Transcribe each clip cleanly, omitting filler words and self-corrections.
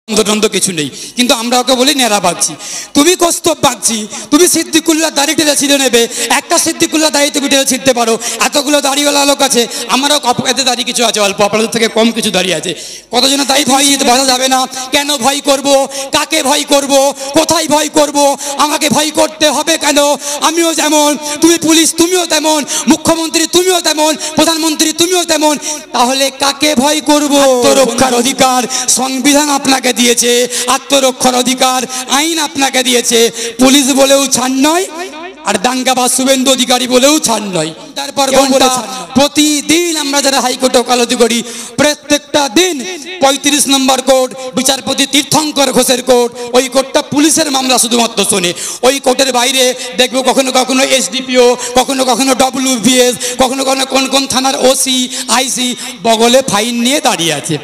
দ্বন্দ্ব কিছু নেই, কিন্তু আমরা ওকে বলি নেড়া বাগচি। তুমি কৌস্তব বাগচি, তুমি সিদ্দিকুল্লাহ দাড়ি টেনে ছিঁড়ে নেবে, একটা সিদ্দিকুল্লাহ দাড়ি তুমি টেনে ছিঁড়তে পারো। এতগুলো দাড়িওয়ালা লোক আছে, আমারও এতে দাড়ি কিছু আছে, অল্প আপনাদের থেকে কম কিছু দাড়ি আছে। কতজন দাড়ি ভয় বাঁধা যাবে না, কেন ভয় করব, কাকে ভয় করব, কোথায় ভয় করব, আমাকে ভয় করতে হবে কেন? আমিও যেমন, তুমি পুলিশ তুমিও তেমন, মুখ্যমন্ত্রী তুমিও তেমন, প্রধানমন্ত্রী তুমিও তেমন, তাহলে কাকে ভয় করব? আত্মরক্ষার অধিকার সংবিধান আপনাকে দিয়েছে, আত্মরক্ষার অধিকার আইন আপনাকে দিয়েছে। পুলিশ বলেও ছাড় নয়, আর দাঙ্গাবাজ শুভেন্দু অধিকারী বলেও ছাড় নয়। তারপর প্রতিদিন আমরা যারা হাইকোর্টে ওকালতি করি, প্রত্যেকটা দিন 35 নম্বর কোর্ট, বিচারপতি তীর্থঙ্কর ঘোষের কোর্ট, ওই কোর্টটা পুলিশের মামলা শুধুমাত্র শোনে। ওই কোর্টের বাইরে দেখবো কখনো কখনো এসডিপিও, কখনো কখনো WBS, কখনো কখনো কোন কোন থানার ওসি আইসি বগলে ফাইন নিয়ে দাঁড়িয়ে আছে।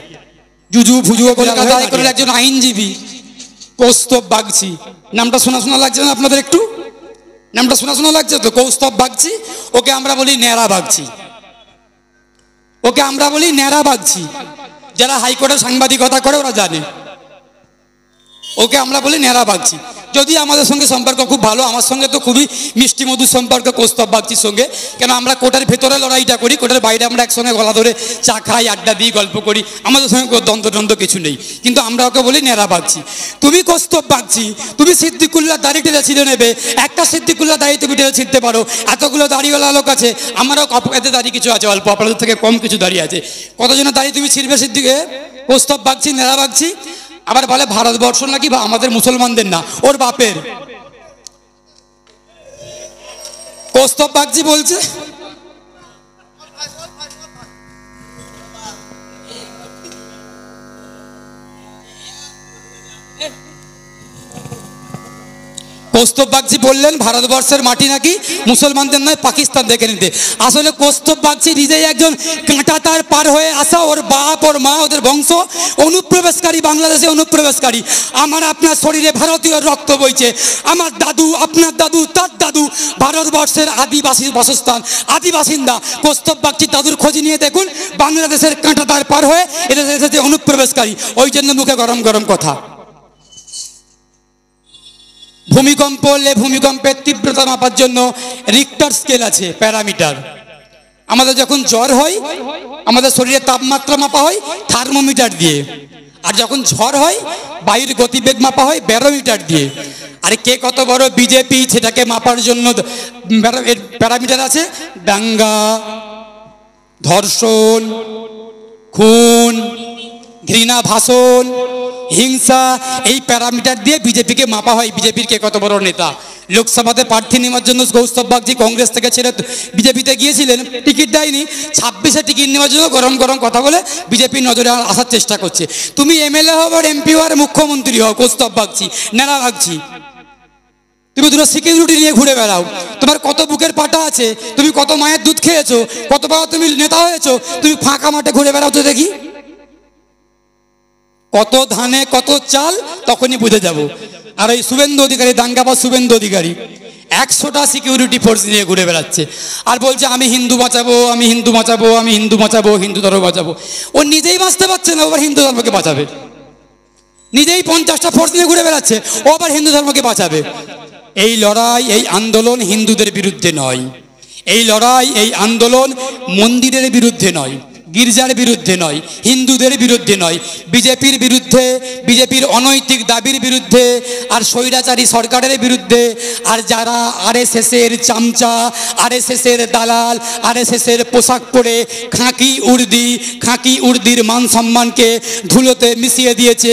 জুজু ফুজু কলকাতায় করে একজন আইনজীবী কৌস্তব বাগচি, নামটা শোনা শোনা লাগছে না আপনাদের? একটু নামটা শোনা শোনা লাগছে তো, কৌস্তব বাগচি। ওকে আমরা বলি নেড়া বাগচি, ওকে আমরা বলি নেড়া বাগচি। যারা হাইকোর্টে সাংবাদিকতা করে ওরা জানে, ওকে আমরা বলি নেড়া বাগচি। যদি আমাদের সঙ্গে সম্পর্ক খুব ভালো, আমার সঙ্গে তো খুবই মিষ্টি মধুর সম্পর্ক কৌস্তব বাগচির সঙ্গে, কেন আমরা কোর্টের ভেতরে লড়াইটা করি, কোর্টের বাইরে আমরা একসঙ্গে গলা ধরে চা খাই, আড্ডা দিই, গল্প করি, আমাদের সঙ্গে দ্বন্দ্ব কিছু নেই, কিন্তু আমরা ওকে বলি নেড়া বাগচি। তুমি কৌস্তব বাগচি, তুমি সিদ্দিকুল্লাহ দাড়ি টেনে ছিঁড়ে নেবে, একটা সিদ্দিকুল্লাহ দাড়ি তুমি টেনে ছিঁড়তে পারো। এতগুলো দাড়িওয়ালা লোক আছে, আমারও এতে দাড়ি কিছু আছে, অল্প আপনাদের থেকে কম কিছু দাড়ি আছে। কতজনের দাড়ি তুমি ছিঁড়বে সিদ্দিকে? কৌস্তব বাগচি, নেড়া বাগচি। আবার বলে ভারতবর্ষ নাকি আমাদের মুসলমানদের না, ওর বাপের। কৌস্তব বাগচি বলছে কৌস্তব বাগচি বললেন ভারতবর্ষের মাটি নাকি মুসলমানদের নয়, পাকিস্তান দেখে নিতে। আসলে কৌস্তব বাগচি নিজেই একজন কাঁটা তার পার হয়ে আসা, ওর বাপ ওর মা ওদের বংশ অনুপ্রবেশকারী, বাংলাদেশে অনুপ্রবেশকারী। আমার আপনার শরীরে ভারতীয় রক্ত বইছে, আমার দাদু আপনার দাদু তার দাদু ভারতবর্ষের আদিবাসী বাসস্থান, আদিবাসিন্দা। কৌস্তব বাগচির দাদুর খোঁজ নিয়ে দেখুন, বাংলাদেশের কাঁটা তার পার হয়ে এদেশে অনুপ্রবেশকারী, ওই জন্য মুখে গরম গরম কথা। ভূমিকম্প হলে ভূমিকম্পের তীব্রতা মাপার জন্য রিক্টার স্কেল আছে, প্যারামিটার। আমাদের যখন জ্বর হয়, আমাদের শরীরে তাপমাত্রা মাপা হয় থার্মোমিটার দিয়ে, আর যখন ঝড় হয় বায়ুর গতিবেগ মাপা হয় ব্যারোমিটার দিয়ে। আর কে কত বড় বিজেপি সেটাকে মাপার জন্য প্যারামিটার আছে, দাঙ্গা, ধর্ষণ, খুন, ঘৃণা ভাষণ, হিংসা, এই প্যারামিটার দিয়ে বিজেপিকে মাপা হয়, বিজেপির কে কত বড় নেতা। লোকসভাতে প্রার্থী নেওয়ার জন্য কৌস্তব বাগচি কংগ্রেস থেকে ছেড়ে বিজেপিতে গিয়েছিলেন, টিকিট দেয়নি, 26-এ টিকিট নেওয়ার জন্য গরম গরম কথা বলে বিজেপির নজরে আসার চেষ্টা করছে। তুমি এমএলএ হও আর এমপি হও আর মুখ্যমন্ত্রী হও, কৌস্তব বাগচি, নেড়া বাগচি। তুমি দুটো সিকিউরিটি নিয়ে ঘুরে বেড়াও, তোমার কত বুকের পাটা আছে, তুমি কত মায়ের দুধ খেয়েছো, কত বড় তুমি নেতা হয়েছো, তুমি ফাঁকা মাঠে ঘুরে বেড়াও তো দেখি। কত ধানে কত চাল তখনই বুঝে যাব। আর ওই শুভেন্দু অধিকারী, দাঙ্গাবাজ শুভেন্দু অধিকারী 100টা সিকিউরিটি ফোর্স নিয়ে ঘুরে বেড়াচ্ছে আর বলছে আমি হিন্দু বাঁচাবো, আমি হিন্দু বাঁচাবো, আমি হিন্দু বাঁচাবো, হিন্দু ধর্ম বাঁচাবো। ও নিজেই বাঁচতে পারছে না, আবার হিন্দু ধর্মকে বাঁচাবে। নিজেই 50টা ফোর্স নিয়ে ঘুরে বেড়াচ্ছে, ও আবার হিন্দু ধর্মকে বাঁচাবে। এই লড়াই, এই আন্দোলন হিন্দুদের বিরুদ্ধে নয়, এই লড়াই এই আন্দোলন মন্দিরের বিরুদ্ধে নয়, গির্জার বিরুদ্ধে নয়, হিন্দুদের বিরুদ্ধে নয়, বিজেপির বিরুদ্ধে, বিজেপির অনৈতিক দাবির বিরুদ্ধে, আর স্বৈরাচারী সরকারের বিরুদ্ধে। আর যারা আরএসএসের চামচা, আরএসএসের দালাল, আরএসএসের পোশাক পরে খাঁকি উর্দির মান সম্মানকে ধুলোতে মিশিয়ে দিয়েছে,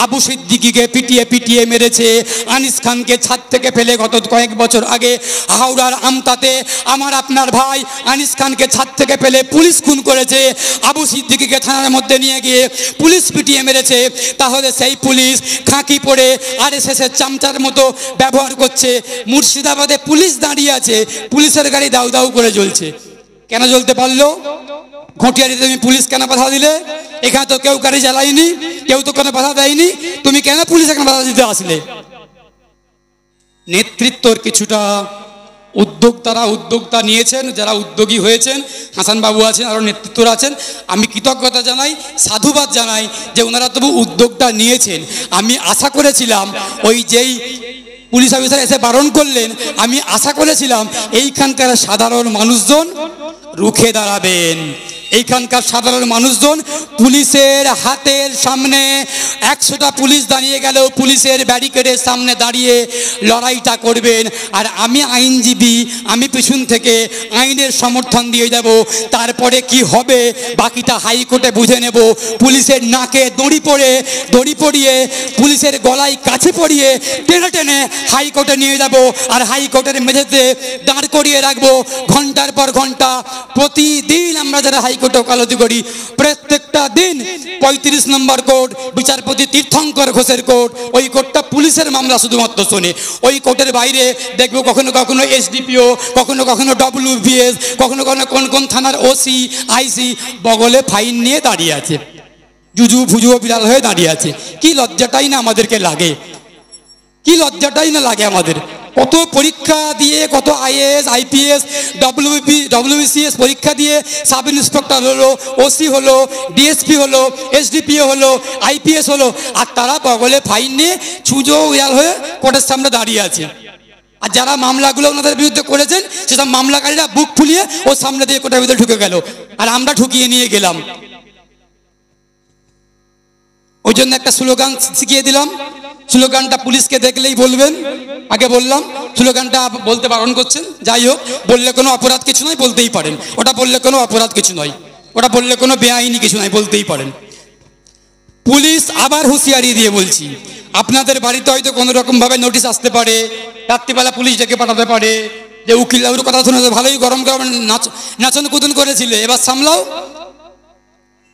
আবু সিদ্দিকিকে পিটিয়ে পিটিয়ে মেরেছে, আনিস খানকে ছাদ থেকে ফেলে গত কয়েক বছর আগে হাওড়ার আমতাতে আমার আপনার ভাই আনিস খানকে ছাদ থেকে ফেলে পুলিশ খুন করেছে, আবু সিদ্দিকিকে থানার মধ্যে নিয়ে গিয়ে পুলিশ পিটিয়ে মেরেছে। তাহলে সেই পুলিশ খাঁকি পরে আরএসএসের চামচার মতো ব্যবহার করছে। মুর্শিদাবাদে পুলিশ দাঁড়িয়ে আছে, পুলিশের গাড়ি দাউ দাউ করে জ্বলছে। কেন জ্বলতে পারলো? ঘটিয়ারিতে তুমি পুলিশ কেন বাধা দিলে? এখানে তো কেউ গাড়ি জ্বালায়নি, কেউ তো কোনো বাধা দেয়নি, তুমি কেন পুলিশ এখানে বাধা দিতে আসলে? নেতৃত্বর কিছুটা উদ্যোক্তা নিয়েছেন, যারা উদ্যোগী হয়েছেন, হাসানবাবু আছেন, আরও নেতৃত্বরা আছেন, আমি কৃতজ্ঞতা জানাই, সাধুবাদ জানাই যে ওনারা তবু উদ্যোগটা নিয়েছেন। আমি আশা করেছিলাম ওই যেই পুলিশ অফিসার এসে বারণ করলেন, আমি আশা করেছিলাম এইখানকার সাধারণ মানুষজন রুখে দাঁড়াবেন। এইখানকার সাধারণ মানুষজন পুলিশের হাতের সামনে 100টা পুলিশ দাঁড়িয়ে গেলেও পুলিশের ব্যারিকেডের সামনে দাঁড়িয়ে লড়াইটা করবেন। আর আমি আইনজীবী, আমি পিছন থেকে আইনের সমর্থন দিয়ে যাব। তারপরে কি হবে বাকিটা হাইকোর্টে বুঝে নেব। পুলিশের নাকে দড়ি পরিয়ে পুলিশের গলায় কাছে পরিয়ে টেনে টেনে হাইকোর্টে নিয়ে যাব। আর হাইকোর্টের মেঝেতে দাঁড় করিয়ে রাখবো ঘন্টার পর ঘন্টা। প্রতিদিন আমরা যারা হাইকোর্টে ওকালতি করি, প্রত্যেকটা দিন 35 নম্বর কোর্ট, বিচারপতি তীর্থঙ্কর ঘোষের কোর্ট, ওই কোর্টটা পুলিশের মামলা শুধুমাত্র শোনে। ওই কোর্টের বাইরে দেখবো কখনো কখনো এসডিপিও, কখনো কখনো WBS, কখনো কখনো কোন থানার ওসি, আইসি বগলে ফাইন নিয়ে দাঁড়িয়ে আছে, জুজু ফুজুও বিড়াল হয়ে দাঁড়িয়ে আছে। কি লজ্জাটাই না আমাদেরকে লাগে, কি লজ্জাটাই না লাগে আমাদের। কত পরীক্ষা দিয়ে, কত IAS IPS WBCS পরীক্ষা দিয়ে সাব ইন্সপেক্টর হলো, ওসি হলো, ডিএসপি হলো, SDPO হলো, IPS হলো, আর তারা বগলে ফাইন নিয়ে ছুঁজো উড়াল হয়ে কোর্টের সামনে দাঁড়িয়ে আছে। আর যারা মামলাগুলো ওনাদের বিরুদ্ধে করেছেন সেসব মামলাকারীরা বুক ফুলিয়ে ও সামনে দিয়ে কোর্টের ভিতরে ঢুকে গেল, আর আমরা ঠুকিয়ে নিয়ে গেলাম। ওই জন্য একটা স্লোগান শিখিয়ে দিলাম। স্লোগানটা পুলিশকে দেখলেই বলবেন। আগে বললাম, স্লোগানটা বলতে বারণ করছেন, যাই হোক, বললে কোনো অপরাধ কিছু নয়, বলতেই পারেন। ওটা বললে কোনো অপরাধ কিছু নয়, ওটা বললে কোনো বেআইনি কিছু নয়, বলতেই পারেন। পুলিশ আবার হুঁশিয়ারি দিয়ে বলছি, আপনাদের বাড়িতে হয়তো কোনো রকমভাবে নোটিশ আসতে পারে, রাত্রিবেলা পুলিশ ডেকে পাঠাতে পারে যে উকিল বাবুর কথা শুনে ভালোই গরম গরম নাচন কুদন করেছিলে, এবার সামলাও।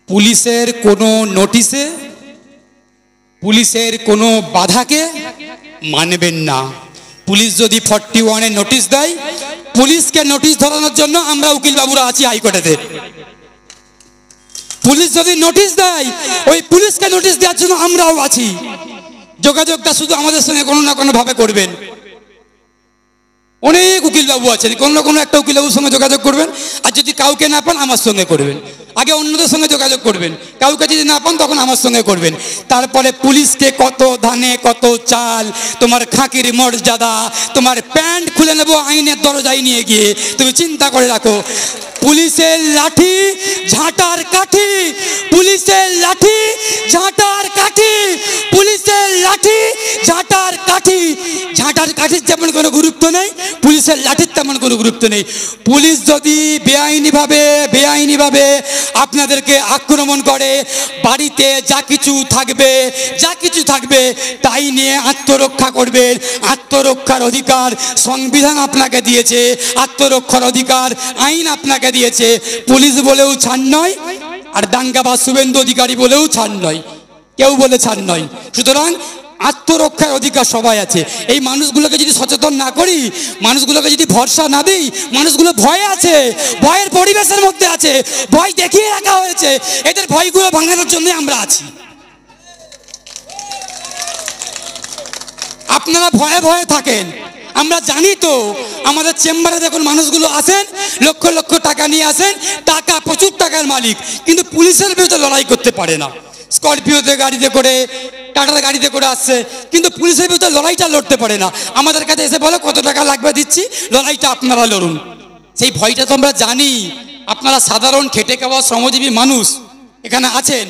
পুলিশের কোনো নোটিশে, পুলিশের কোনো বাধাকে মানবেন না। পুলিশ যদি 41-এ নোটিশ দেয়, পুলিশকে নোটিশ ধরানোর জন্য আমরা উকিল বাবুরা আছি হাইকোর্টেতে। পুলিশ যদি নোটিশ দেয়, ওই পুলিশকে নোটিশ দেওয়ার জন্য আমরাও আছি। যোগাযোগটা শুধু আমাদের সঙ্গে কোনো না কোনো ভাবে করবেন। অনেক উকিলবাবু আছেন, কোনো না কোনো একটা উকিলবাবুর সঙ্গে যোগাযোগ করবেন। আর যদি কাউকে না পান আমার সঙ্গে করবেন। আগে অন্যদের সঙ্গে যোগাযোগ করবেন, কাউকে যদি না পান তখন আমার সঙ্গে করবেন। তারপরে পুলিশকে কত ধানে কত চাল, তোমার খাকির মর্যাদা, তোমার প্যান্ট খুলে নেবো আইনের দরজায় নিয়ে গিয়ে, তুমি চিন্তা করে রাখো। পুলিশের লাঠি ঝাঁটার কাঠি, পুলিশের লাঠি ঝাঁটার কাঠি, পুলিশের লাঠি ঝাঁটার কাঠি। ঝাঁটার কাঠির যেমন কোনো গুরুত্ব নেই, পুলিশের লাঠির তেমন কোনো গুরুত্ব নেই। পুলিশ যদি বেআইনিভাবে আপনাদেরকে আক্রমণ করে, বাড়িতে যা কিছু থাকবে তাই নিয়ে আত্মরক্ষা করবেন। আত্মরক্ষার অধিকার সংবিধান আপনাকে দিয়েছে, আত্মরক্ষার অধিকার আইন আপনাকে দিয়েছে। পুলিশ বলেও ছাড় নয়, আর দাঙ্গাবাজ শুভেন্দু অধিকারী বলেও ছাড় নয়, কেউ বলে ছাড় নয়। সুতরাং আত্মরক্ষার অধিকার সবাই আছে। এই মানুষগুলোকে যদি সচেতন না করি, মানুষগুলোকে যদি ভরসা না দিই, মানুষগুলো ভয়ে আছে, ভয়ের পরিবেশের মধ্যে আছে, ভয় দেখিয়ে রাখা হয়েছে। এদের ভয়গুলো ভাঙানোর জন্য আমরা আছি। আপনারা ভয়ে ভয়ে থাকেন, আমরা জানি তো। আমাদের চেম্বারে দেখুন মানুষগুলো আসেন, লক্ষ লক্ষ টাকা নিয়ে আসেন, টাকা প্রচুর টাকার মালিক, কিন্তু পুলিশের বিরুদ্ধে লড়াই করতে পারে না। স্করপিওতে গাড়িতে করে, টাটার গাড়িতে করে আসছে, কিন্তু পুলিশের বিরুদ্ধে লড়াইটা লড়তে পারে না। আমাদের কাছে এসে বলে কত টাকা লাগবে দিচ্ছি, লড়াইটা আপনারা লড়ুন। সেই ভয়টা তো আমরা জানি। আপনারা সাধারণ খেটে খাওয়া শ্রমজীবী মানুষ এখানে আছেন,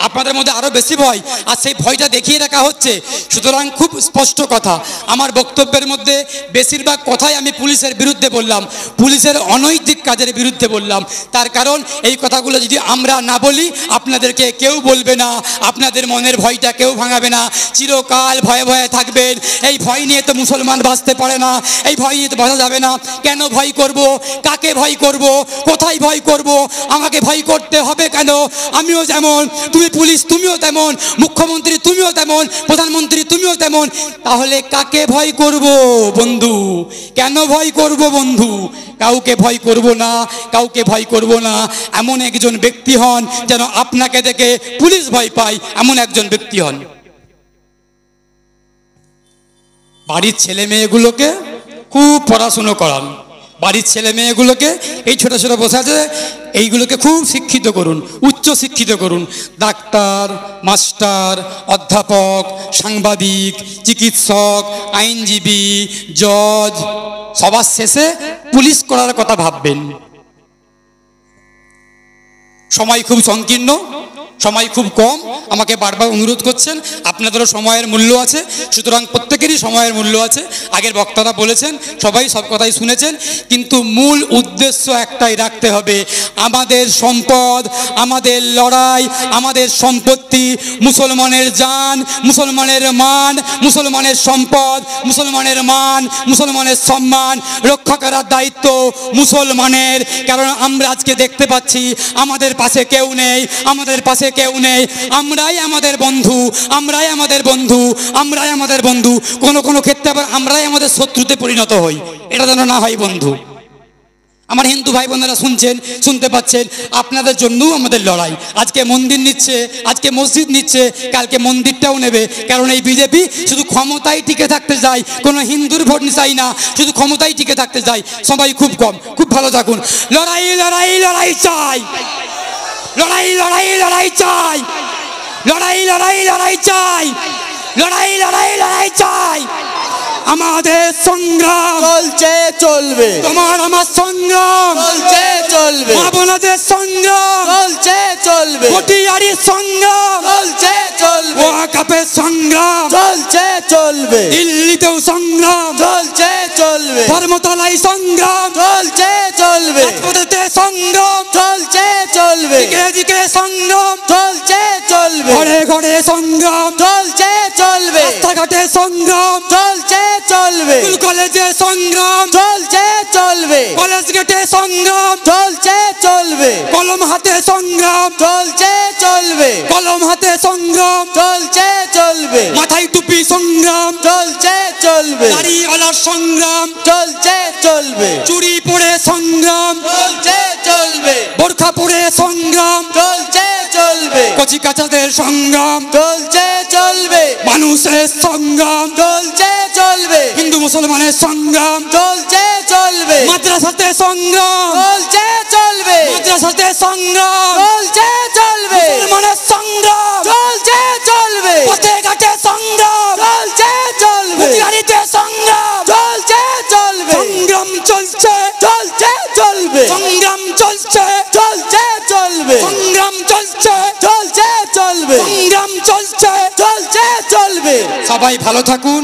আপনাদের মধ্যে আরো বেশি ভয়, আর সেই ভয়টা দেখিয়ে রাখা হচ্ছে। সুতরাং খুব স্পষ্ট কথা, আমার বক্তব্যের মধ্যে বেশিরভাগ কথাই আমি পুলিশের বিরুদ্ধে বললাম, পুলিশের অনৈতিক কাজের বিরুদ্ধে বললাম। তার কারণ এই কথাগুলো যদি আমরা না বলি, আপনাদেরকে কেউ বলবে না, আপনাদের মনের ভয়টা কেউ ভাঙাবে না, চিরকাল ভয়ে ভয়ে থাকবেন। এই ভয় নিয়ে তো মুসলমান বাঁচতে পারে না, এই ভয় নিয়ে তো বাঁচা যাবে না। কেন ভয় করব, কাকে ভয় করব, কোথায় ভয় করব, আমাকে ভয় করতে হবে কেন? আমিও যেমন, তুমি পুলিশ তুমিও তেমন, মুখ্যমন্ত্রী তুমিও তেমন, প্রধানমন্ত্রী তুমিও তেমন। তাহলে কাকে ভয় করব বন্ধু? কেন ভয় করব বন্ধু? কাউকে ভয় করব না, কাউকে ভয় করব না। এমন একজন ব্যক্তি হন যেন আপনাকে দেখে পুলিশ ভয় পায়, এমন একজন ব্যক্তি হন। বাড়ির ছেলে মেয়েগুলোকে খুব পড়াশুনো করান, বাড়ির ছেলে মেয়েগুলোকে এই ছোটো ছোটো বসে আছে এইগুলোকে খুব শিক্ষিত করুন, উচ্চ শিক্ষিত করুন। ডাক্তার, মাস্টার, অধ্যাপক, সাংবাদিক, চিকিৎসক, আইনজীবী, জজ, সবার শেষে পুলিশ করার কথা ভাববেন। সময় খুব সংকীর্ণ, সময় খুব কম, আমাকে বারবার অনুরোধ করছেন, আপনাদেরও সময়ের মূল্য আছে, সুতরাং প্রত্যেকেরই সময়ের মূল্য আছে। আগের বক্তারা বলেছেন, সবাই সব কথাই শুনেছেন, কিন্তু মূল উদ্দেশ্য একটাই রাখতে হবে, আমাদের সম্পদ, আমাদের লড়াই, আমাদের সম্পত্তি, মুসলমানের জান, মুসলমানের মান, মুসলমানের সম্পদ, মুসলমানের মান, মুসলমানের সম্মান রক্ষা করার দায়িত্ব মুসলমানের। কারণ আমরা আজকে দেখতে পাচ্ছি আমাদের পাশে কেউ নেই, আমাদের পাশে কেউ নেই, আমরাই আমাদের বন্ধু, আমরাই আমাদের বন্ধু, আমরাই আমাদের বন্ধু। কোনো কোনো ক্ষেত্রে আবার আমরাই আমাদের শত্রুতে পরিণত হই, এটা যেন না হয় বন্ধু। আমার হিন্দু ভাই বোনেরা শুনছেন, শুনতে পাচ্ছেন, আপনাদের জন্যও আমাদের লড়াই। আজকে মন্দির নিচ্ছে, আজকে মসজিদ নিচ্ছে, কালকে মন্দিরটাও নেবে। কারণ এই বিজেপি শুধু ক্ষমতায় টিকে থাকতে চায়, কোনো হিন্দুর ভোট চাই না, শুধু ক্ষমতায় টিকে থাকতে চায়। সবাই খুব কম, খুব ভালো থাকুন। লড়াই লড়াই লড়াই চাই, লড়াই লড়াই লড়াই চাই, লড়াই লড়াই লড়াই চাই, লড়াই লড়াই লড়াই চাই। আমাদের সংগ্রাম চলছে চলবে, তোমার আমার সংগ্রাম চলছে চলবে, মা বোনদের সংগ্রাম চলছে চলবে, কটিয়ারির সংগ্রাম চলছে চলবে, ওয়াকাফের সংগ্রাম চলছে চলবে, দিল্লিতেও সংগ্রাম চলছে চলবে, ধর্মতলায় সংগ্রাম চলছে চলবে, রাজপথেতে সংগ্রাম চলছে চলবে, দিকে দিকে সংগ্রাম চলছে চলবে, ঘরে ঘরে সংগ্রাম চলছে চলবে, রাস্তাঘাটে সংগ্রাম চলছে চলবে, স্কুল কলেজে সংগ্রাম চলছে চলবে, কলেজ গেটে সংগ্রাম চলছে চলবে, কলম হাতে সংগ্রাম চলছে চলবে, কলম হাতে সংগ্রাম চলছে চলবে, মাথায় টুপি সংগ্রাম চলছে চলবে, দাড়িওয়ালার সংগ্রাম চলছে চলবে, চুড়ি পরে সংগ্রাম চলছে চলবে, বোরখা পরে সংগ্রাম চলছে চলবে, কচি কাচাদের সংগ্রাম চলছে চলবে, মানুষের সংগ্রাম চলছে চলবে, হিন্দু মুসলমানের সংগ্রাম চলছে চলবে, মাদ্রাসাতে সংগ্রাম চলছে চলবে, মাদ্রাসাতে সংগ্রাম চলছে চলবে, মুসলমানের সংগ্রাম চলছে চলবে, পথে ঘাটে সংগ্রাম চলছে চলবে, গাড়িতে সংগ্রাম চলছে চলবে, সংগ্রাম চলছে চলছে চলবে, সংগ্রাম চলছে চলছে চলবে, সংগ্রাম চলছে চলছে চলবে, সংগ্রাম চলছে চলছে চলবে। সবাই ভালো থাকুন,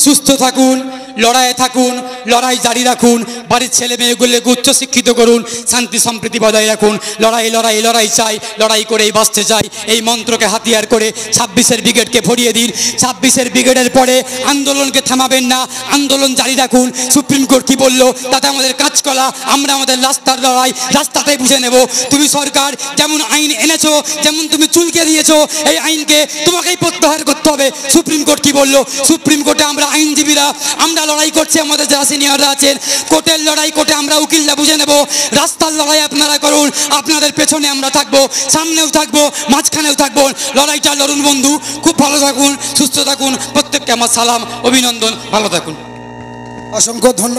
সুস্থ থাকুন, লড়াইয়ে থাকুন, লড়াই জারি রাখুন, বাড়ির ছেলে মেয়েগুলোকে উচ্চ শিক্ষিত করুন, শান্তি সম্প্রীতি বজায় রাখুন। লড়াই লড়াই লড়াই চাই, লড়াই করেই বাঁচতে চাই, এই মন্ত্রকে হাতিয়ার করে 26-এর ব্রিগেডকে ভরিয়ে দিন। 26-এর ব্রিগেডের পরে আন্দোলনকে থামাবেন না, আন্দোলন জারি রাখুন। সুপ্রিম কোর্ট কি বললো তাতে আমাদের কাজ করা, আমরা আমাদের রাস্তার লড়াই রাস্তাতেই বুঝে নেব। তুমি সরকার যেমন আইন এনেছো, যেমন তুমি চুলকে দিয়েছো, এই আইনকে তোমাকেই প্রত্যাহার করতে হবে। সুপ্রিম কোর্ট কি বললো? সুপ্রিম কোর্টে আমরা আইনজীবীরা আমরা লড়াই করছি, আমাদের যারা সিনিয়ররা আছেন, কোর্টের লড়াই কোর্টে আমরা উকিলরা বুঝে নেব। রাস্তার লড়াই আপনারা করুন, আপনাদের পেছনে আমরা থাকবো, সামনেও থাকবো, মাঝখানেও থাকবো। লড়াইটা লড়ুন বন্ধু, খুব ভালো থাকুন, সুস্থ থাকুন। প্রত্যেককে আমার সালাম, অভিনন্দন, ভালো থাকুন। অসংখ্য ধন্যবাদ।